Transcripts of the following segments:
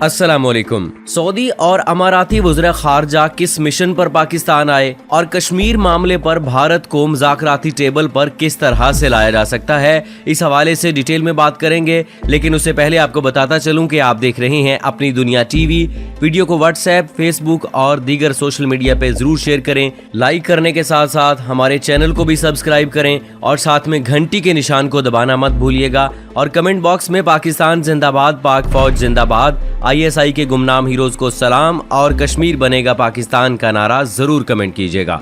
अस्सलाम वालेकुम। सऊदी और अमाराती वज़ीर ख़ारजा किस मिशन पर पाकिस्तान आए और कश्मीर मामले पर भारत को मुज़ाकराती टेबल पर किस तरह से लाया जा सकता है, इस हवाले से डिटेल में बात करेंगे। लेकिन उससे पहले आपको बताता चलूं कि आप देख रहे हैं अपनी दुनिया टीवी। वीडियो को व्हाट्सएप, फेसबुक और दीगर सोशल मीडिया पे जरूर शेयर करें। लाइक करने के साथ साथ हमारे चैनल को भी सब्सक्राइब करें और साथ में घंटी के निशान को दबाना मत भूलिएगा। और कमेंट बॉक्स में पाकिस्तान जिंदाबाद, पाक फौज जिंदाबाद, ISI के गुमनाम हीरोज को सलाम और कश्मीर बनेगा पाकिस्तान का नारा जरूर कमेंट कीजिएगा।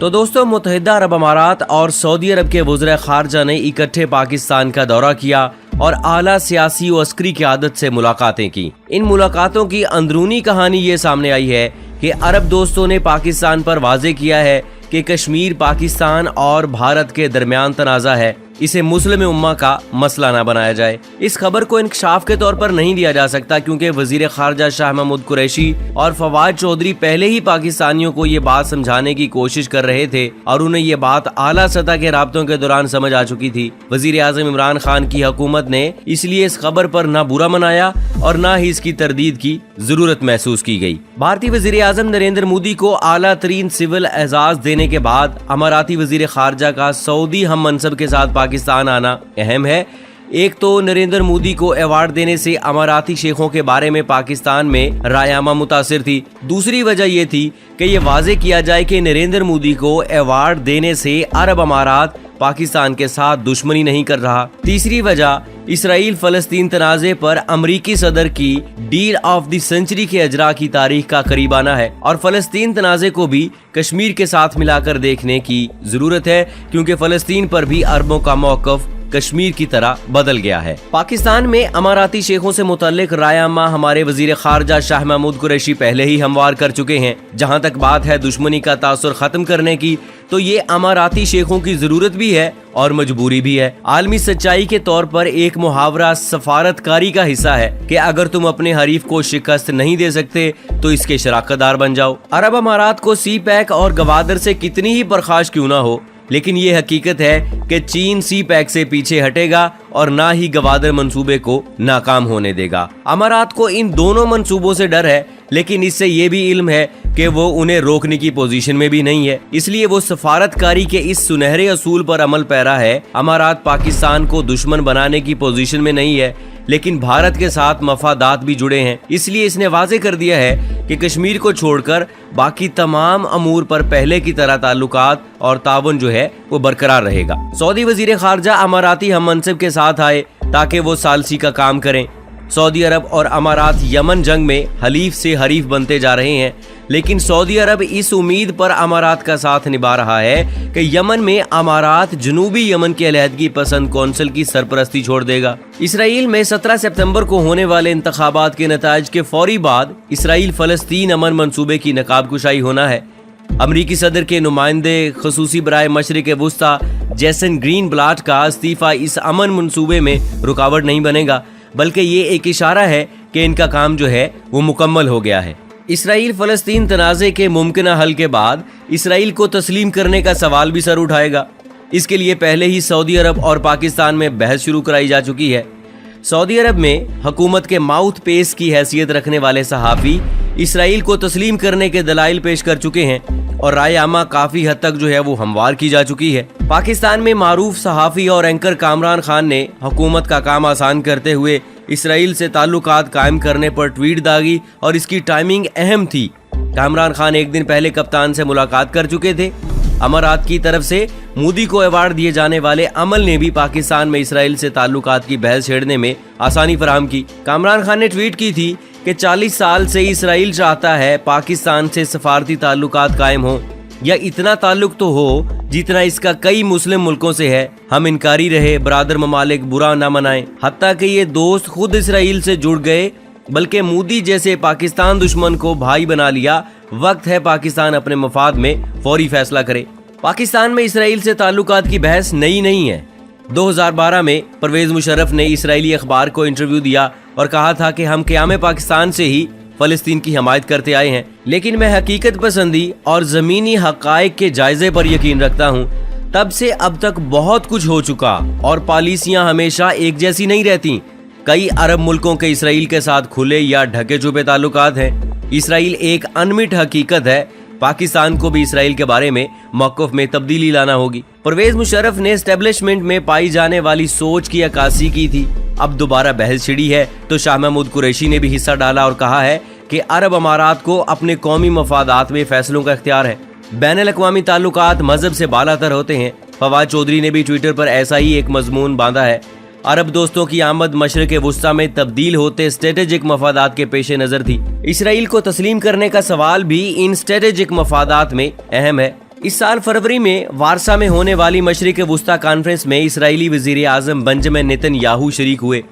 तो दोस्तों, मुत्तहिदा अरब अमारात और सऊदी अरब के वज़ीर ख़ारजा ने इकट्ठे पाकिस्तान का दौरा किया और आला सियासी व अस्करी क़यादत से मुलाकातें की। इन मुलाकातों की अंदरूनी कहानी ये सामने आई है कि अरब दोस्तों ने पाकिस्तान पर वाज़े किया है कि कश्मीर पाकिस्तान और भारत के दरमियान तनाज़ा है, इसे मुस्लिम उम्मा का मसला ना बनाया जाए। इस खबर को इंकशाफ के तौर पर नहीं दिया जा सकता क्योंकि वजीर खारजा शाह महमूद कुरैशी और फवाद चौधरी पहले ही पाकिस्तानियों को ये बात समझाने की कोशिश कर रहे थे और उन्हें ये बात आला सतह के राब्तों के दौरान समझ आ चुकी थी। वजीर आजम इमरान खान की हुकूमत ने इसलिए इस खबर पर न बुरा मनाया और न ही इसकी तरदीद की जरूरत महसूस की गई। भारतीय वजीर आजम नरेंद्र मोदी को आला तरीन सिविल एजाज देने के बाद अमाराती वजीर खारजा का सऊदी हम मनसब के साथ पाकिस्तान आना अहम है। एक तो नरेंद्र मोदी को अवार्ड देने से अमाराती शेखों के बारे में पाकिस्तान में रायमा मुतासिर थी। दूसरी वजह यह थी कि ये वाजे किया जाए कि नरेंद्र मोदी को अवार्ड देने से अरब अमारात पाकिस्तान के साथ दुश्मनी नहीं कर रहा। तीसरी वजह इसराइल फलस्तीन तनाज़े पर अमरीकी सदर की डील ऑफ द सेंचुरी के अजरा की तारीख का करीब आना है और फलस्तीन तनाज़े को भी कश्मीर के साथ मिलाकर देखने की जरूरत है क्योंकि फलस्तीन पर भी अरबों का मौक़िफ़ कश्मीर की तरह बदल गया है। पाकिस्तान में अमाराती शेखों से मुतल्लिक रायमा हमारे वजीर खारजा शाह महमूद कुरैशी पहले ही हमवार कर चुके हैं। जहां तक बात है दुश्मनी का तासुर खत्म करने की, तो ये अमाराती शेखों की जरूरत भी है और मजबूरी भी है। आलमी सच्चाई के तौर पर एक मुहावरा सफारतकारी का हिस्सा है कि अगर तुम अपने हरीफ को शिकस्त नहीं दे सकते तो इसके शराकतदार बन जाओ। अरब अमारात को सी पैक और गवादर से कितनी ही परखाश क्यों ना हो, लेकिन ये हकीकत है कि चीन सी पैक से पीछे हटेगा और ना ही गवादर मंसूबे को नाकाम होने देगा। अमारात को इन दोनों मंसूबों से डर है, लेकिन इससे ये भी इल्म है कि वो उन्हें रोकने की पोजीशन में भी नहीं है, इसलिए वो सफारतकारी के इस सुनहरे असूल पर अमल पैरा है। अमारात पाकिस्तान को दुश्मन बनाने की पोजीशन में नहीं है, लेकिन भारत के साथ मफादात भी जुड़े हैं, इसलिए इसने वाजे कर दिया है कि कश्मीर को छोड़कर बाकी तमाम अमूर पर पहले की तरह ताल्लुकात और तावन जो है वो बरकरार रहेगा। सऊदी वजीर खारजा अमाराती हम मनसब के साथ आए ताकि वो सालसी का काम करें। सऊदी अरब और अमारात यमन जंग में हलीफ से हरीफ बनते जा रहे हैं, लेकिन सऊदी अरब इस उम्मीद पर अमारात का साथ निभा रहा है कि यमन में अमारात जनूबी यमन के अलहदगी पसंद कौंसिल की सरपरस्ती छोड़ देगा। इसराइल में 17 सितंबर को होने वाले इंतखाबात के नताइज के फौरी बाद इसराइल फलस्तीन अमन मंसूबे की नकाब कुशाई होना है। अमरीकी सदर के नुमाइंदे खसूसी बराए मशरिक वुस्ता जैसन ग्रीन ब्लाट का इस्तीफा इस अमन मंसूबे में रुकावट नहीं बनेगा, बल्कि ये एक इशारा है कि इनका काम जो है वो मुकम्मल हो गया है। इसराइल फलस्तीन तनाज़े के मुमकिना हल के बाद इसराइल को तस्लीम करने का सवाल भी सर उठाएगा। इसके लिए पहले ही सऊदी अरब और पाकिस्तान में बहस शुरू कराई जा चुकी है। सऊदी अरब में हुकूमत के माउथ पेस की हैसियत रखने वाले सहाफ़ी इसराइल को तस्लीम करने के दलाइल पेश कर चुके हैं और रायमा काफी हद तक जो है वो हमवार की जा चुकी है। पाकिस्तान में मारूफ सहाफ़ी और एंकर कामरान खान ने हुकूमत का काम आसान करते हुए इसराइल से ताल्लुकात कायम करने पर ट्वीट दागी और इसकी टाइमिंग अहम थी। कामरान खान एक दिन पहले कप्तान से मुलाकात कर चुके थे। अमारात की तरफ से मोदी को अवार्ड दिए जाने वाले अमल ने भी पाकिस्तान में इसराइल से ताल्लुकात की बहस छेड़ने में आसानी फराहम की। कामरान खान ने ट्वीट की थी कि 40 साल से इसराइल चाहता है पाकिस्तान से सफारती ताल्लुकात कायम हो या इतना ताल्लुक तो हो जितना इसका कई मुस्लिम मुल्कों से है। हम इनकारी रहे, बरादर ममालिक बुरा न मनाएं। हत्ता कि ये दोस्त खुद इसराइल से जुड़ गए, बल्कि मोदी जैसे पाकिस्तान दुश्मन को भाई बना लिया। वक्त है पाकिस्तान अपने मफाद में फौरी फैसला करे। पाकिस्तान में इसराइल से ताल्लुकात की बहस नई नहीं है। 2012 में परवेज मुशर्रफ ने इसराइली अखबार को इंटरव्यू दिया और कहा था कि हम क़याम पाकिस्तान से ही फलस्तीन की हमायत करते आए हैं, लेकिन मैं हकीकत पसंदी और ज़मीनी हक़ाइक़ के जायजे पर यकीन रखता हूँ। तब से अब तक बहुत कुछ हो चुका और पॉलिसियाँ हमेशा एक जैसी नहीं रहती। कई अरब मुल्कों के इसराइल के साथ खुले या ढके छुपे ताल्लुकात हैं। इसराइल एक अनमिट हकीकत है। पाकिस्तान को भी इसराइल के बारे में मौक़िफ़ में तब्दीली लाना होगी। परवेज मुशर्रफ ने एस्टेब्लिशमेंट में पाई जाने वाली सोच की अक्कासी की थी। अब दोबारा बहस छिड़ी है तो शाह महमूद कुरैशी ने भी हिस्सा डाला और कहा है कि अरब अमारात को अपने कौमी मफादात में फैसलों का इख्तियार है। बैनुल अक़वामी ताल्लुकात मजहब से बालातर होते हैं। फवाद चौधरी ने भी ट्विटर पर ऐसा ही एक मजमून बांधा है। अरब दोस्तों की आमद मशरिक़ वुस्ता में तब्दील होते स्ट्रेटेजिक मफादात के पेश नज़र थी। इसराइल को तस्लीम करने का सवाल भी इन स्ट्रेटेजिक मफादात में अहम है। इस साल फरवरी में वारसा में होने वाली मशरिक़ वुस्ता कॉन्फ्रेंस में इसराइली वज़ीर आज़म बेंजामिन नेतन्याहू शरीक हुए।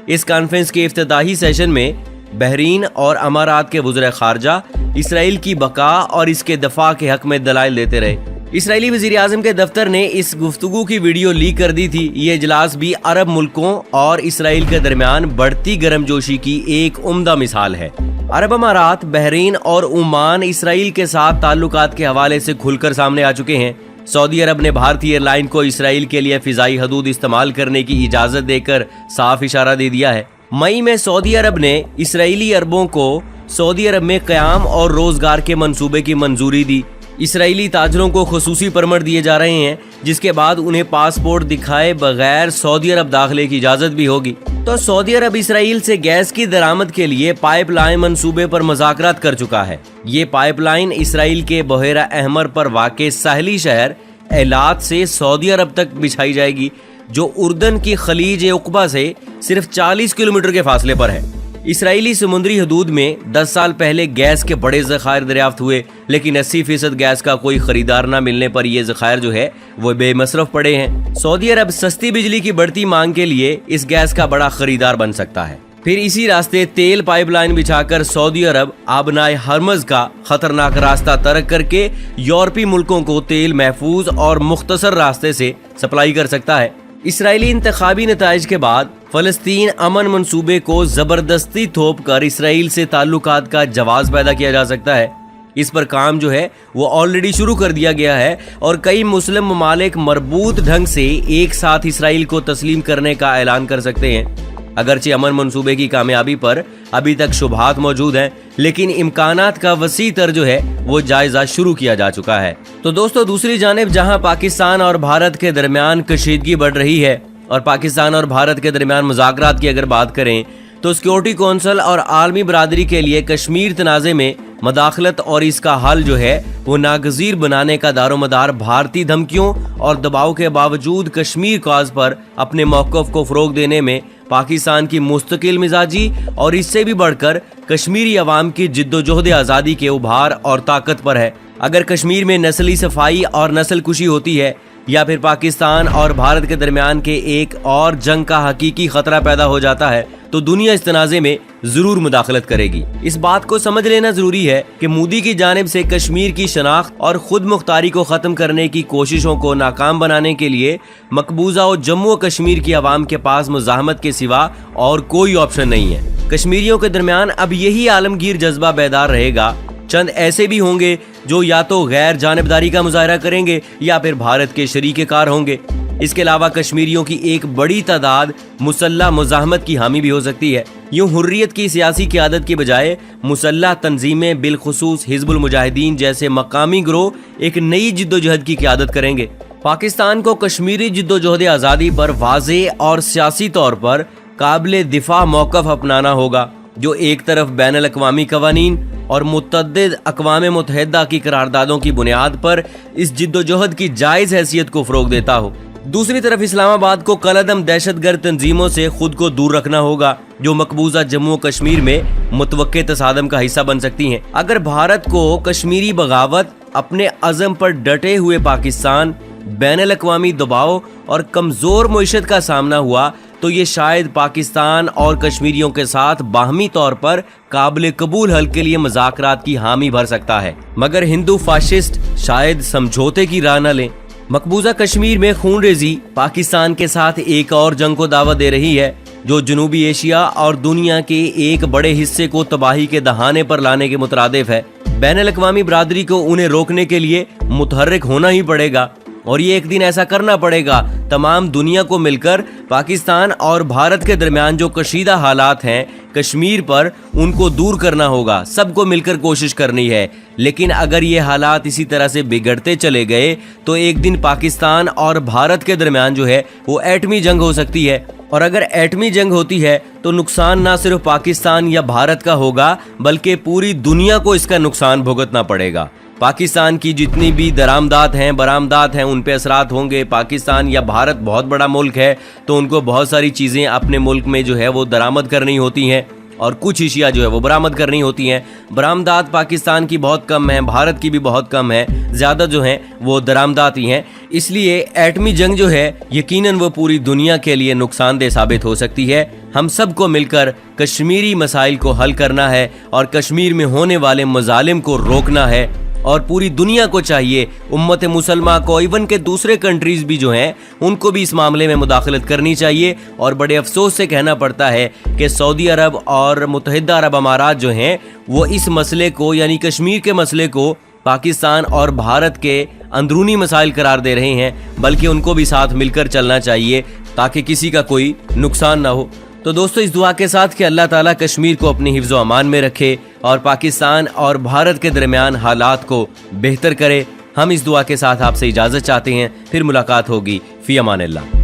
इस कॉन्फ्रेंस के इफ्तिताही सेशन में बहरीन और अमारात के वज़ीर ख़ारजा इसराइल की बका और इसके दफा के हक में दलाइल देते रहे। इसराइली वज़ीर आज़म के दफ्तर ने इस गुफ्तगू की वीडियो लीक कर दी थी। ये इजलास भी अरब मुल्कों और इसराइल के दरमियान बढ़ती गर्मजोशी की एक उम्दा मिसाल है। अरब अमारात, बहरीन और ओमान इसराइल के साथ ताल्लुकात के हवाले से खुलकर सामने आ चुके हैं। सऊदी अरब ने भारतीय एयरलाइन को इसराइल के लिए फ़िज़ाई हदूद इस्तेमाल करने की इजाज़त देकर साफ इशारा दे दिया है। मई में सऊदी अरब ने इसराइली अरबों को सऊदी अरब में क़याम और रोज़गार के मंसूबे की मंजूरी दी। इसराइली ताजरों को खुसूसी परमिट दिए जा रहे हैं, जिसके बाद उन्हें पासपोर्ट दिखाए बगैर सऊदी अरब दाखिले की इजाज़त भी होगी। तो सऊदी अरब इसराइल से गैस की दरामद के लिए पाइपलाइन मंसूबे पर मुज़ाकरात कर चुका है। ये पाइपलाइन इसराइल के बहेरा अहमर पर वाक़े साहली शहर एलात से सऊदी अरब तक बिछाई जाएगी, जो उर्दन की खलीज उक़बा से सिर्फ 40 किलोमीटर के फासले पर है। इसराइली समुद्री हदूद में 10 साल पहले गैस के बड़े ज़खायर दरियाफ्त हुए, लेकिन 80% गैस का कोई खरीदार न मिलने पर ये ज़खायर जो है वो बेमसरफ पड़े हैं। सऊदी अरब सस्ती बिजली की बढ़ती मांग के लिए इस गैस का बड़ा खरीदार बन सकता है। फिर इसी रास्ते तेल पाइपलाइन बिछाकर सऊदी अरब आबनाए हरमज का खतरनाक रास्ता तर्क करके यूरोपीय मुल्कों को तेल महफूज और मुख्तसर रास्ते से सप्लाई कर सकता है। इसराइली इंतखाबी नताइज के बाद फ़लस्तीन अमन मंसूबे को ज़बरदस्ती थोप कर इसराइल से ताल्लुकात का जवाज़ पैदा किया जा सकता है। इस पर काम जो है वो ऑलरेडी शुरू कर दिया गया है और कई मुस्लिम ममालिक मरबूत ढंग से एक साथ इसराइल को तस्लीम करने का ऐलान कर सकते हैं। अगरचे अमन मंसूबे की कामयाबी पर अभी तक शुबहात मौजूद हैं, लेकिन इम्कानात का वसी तर जो है वो जायजा शुरू किया जा चुका है। तो दोस्तों, दूसरी जानिब जहां पाकिस्तान और भारत के दरमियान कशीदगी बढ़ रही है और पाकिस्तान और भारत के दरमियान मुज़ाकरात की अगर बात करें तो सिक्योरिटी कौंसिल और आलमी बरादरी के लिए कश्मीर तनाज़े में मदाखलत और इसका हल जो है वो नागज़ीर बनाने का दारोमदार भारतीय धमकियों और दबाव के बावजूद कश्मीर कॉज पर अपने मौक़िफ़ को फ़रोग़ देने में पाकिस्तान की मुस्तकिल मिजाजी और इससे भी बढ़कर कश्मीरी अवाम की जिद्दोजहद आज़ादी के उभार और ताकत पर है। अगर कश्मीर में नस्ली सफाई और नस्ल कुशी होती है या फिर पाकिस्तान और भारत के दरमियान के एक और जंग का हकीकी खतरा पैदा हो जाता है तो दुनिया इस तनाज़े में जरूर मुदाखलत करेगी। इस बात को समझ लेना जरूरी है कि मोदी की जानिब से कश्मीर की शनाख्त और खुद मुख्तारी को ख़त्म करने की कोशिशों को नाकाम बनाने के लिए मकबूजा और जम्मू और कश्मीर की आवाम के पास मुज़ाहमत के सिवा और कोई ऑप्शन नहीं है। कश्मीरियों के दरमियान अब यही आलमगीर जज्बा बेदार रहेगा। चंद ऐसे भी होंगे जो या तो गैर जानिबदारी का मुजाहरा करेंगे या फिर भारत के शरीके कार होंगे। इसके अलावा कश्मीरियों की एक बड़ी तादाद मुसल्लह मुज़ाहमत की हामी भी हो सकती है। यूं हुर्रियत की सियासी क़यादत की बजाय मुसल्लह तंजीमें बिलखुसूस हिज़्बुल मुजाहिदीन जैसे मकामी गिरोह एक नई जिद्दोजहद की क़यादत करेंगे। पाकिस्तान को कश्मीरी जिद्दोजहद आज़ादी पर वाज़े और सियासी तौर पर काबिल दिफा मौक़िफ़ अपनाना होगा, जो एक तरफ बैनुल अक़वामी क़वानीन और मुतअद्दिद अक़वाम मुत्तहिदा की करारदादों की बुनियाद पर इस जिद्दोजहद की जायज़ हैसियत को फ़रोग़ देता हो। दूसरी तरफ इस्लामाबाद को कलअदम दहशतगर्द तंजीमों से खुद को दूर रखना होगा, जो मकबूजा जम्मू कश्मीर में मुतवक्के तसादम का हिस्सा बन सकती हैं। अगर भारत को कश्मीरी बगावत, अपने अज़म पर डटे हुए पाकिस्तान, बैनुल अक़वामी दबाव और कमज़ोर मईशत का सामना हुआ तो ये शायद पाकिस्तान और कश्मीरियों के साथ बाहमी तौर पर काबिल कबूल हल के लिए मुज़ाकरात की हामी भर सकता है, मगर हिंदू फाशिस्ट शायद समझौते की राह न लें। मकबूजा कश्मीर में खून रेजी पाकिस्तान के साथ एक और जंग को दावत दे रही है, जो जनूबी एशिया और दुनिया के एक बड़े हिस्से को तबाही के दहाने पर लाने के मुतरादिफ है। बैनुल अक़वामी बरादरी को उन्हें रोकने के लिए मुतहर्रिक होना ही पड़ेगा और ये एक दिन ऐसा करना पड़ेगा। तमाम दुनिया को मिलकर पाकिस्तान और भारत के दरमियान जो कशीदा हालात हैं कश्मीर पर, उनको दूर करना होगा। सबको मिलकर कोशिश करनी है। लेकिन अगर ये हालात इसी तरह से बिगड़ते चले गए तो एक दिन पाकिस्तान और भारत के दरमियान जो है वो एटमी जंग हो सकती है। और अगर एटमी जंग होती है तो नुकसान ना सिर्फ पाकिस्तान या भारत का होगा बल्कि पूरी दुनिया को इसका नुकसान भुगतना पड़ेगा। पाकिस्तान की जितनी भी दरामदात हैं, बरामदात हैं, उन पे असरात होंगे। पाकिस्तान या भारत बहुत बड़ा मुल्क है तो उनको बहुत सारी चीज़ें अपने मुल्क में जो है वो दरामद करनी होती हैं और कुछ अशिया जो है वो बरामद करनी होती हैं। बरामदात पाकिस्तान की बहुत कम है, भारत की भी बहुत कम है, ज़्यादा जो हैं वो दरामदात ही हैं। इसलिए एटमी जंग जो है यकीनन वो पूरी दुनिया के लिए नुकसानदेह साबित हो सकती है। हम सबको मिलकर कश्मीरी मसाइल को हल करना है और कश्मीर में होने वाले मजालिम को रोकना है। और पूरी दुनिया को चाहिए, उम्मत मुसलमान को, इवन के दूसरे कंट्रीज़ भी जो हैं उनको भी इस मामले में मुदाखलत करनी चाहिए। और बड़े अफसोस से कहना पड़ता है कि सऊदी अरब और मुत्तहिदा अरब अमारात जो हैं वो इस मसले को, यानी कश्मीर के मसले को, पाकिस्तान और भारत के अंदरूनी मसाइल करार दे रहे हैं, बल्कि उनको भी साथ मिलकर चलना चाहिए ताकि किसी का कोई नुकसान ना हो। तो दोस्तों, इस दुआ के साथ कि अल्लाह ताला कश्मीर को अपनी हिफ्ज़ व अमान में रखे और पाकिस्तान और भारत के दरमियान हालात को बेहतर करे, हम इस दुआ के साथ आपसे इजाज़त चाहते हैं। फिर मुलाकात होगी। फ़ी अमान अल्लाह।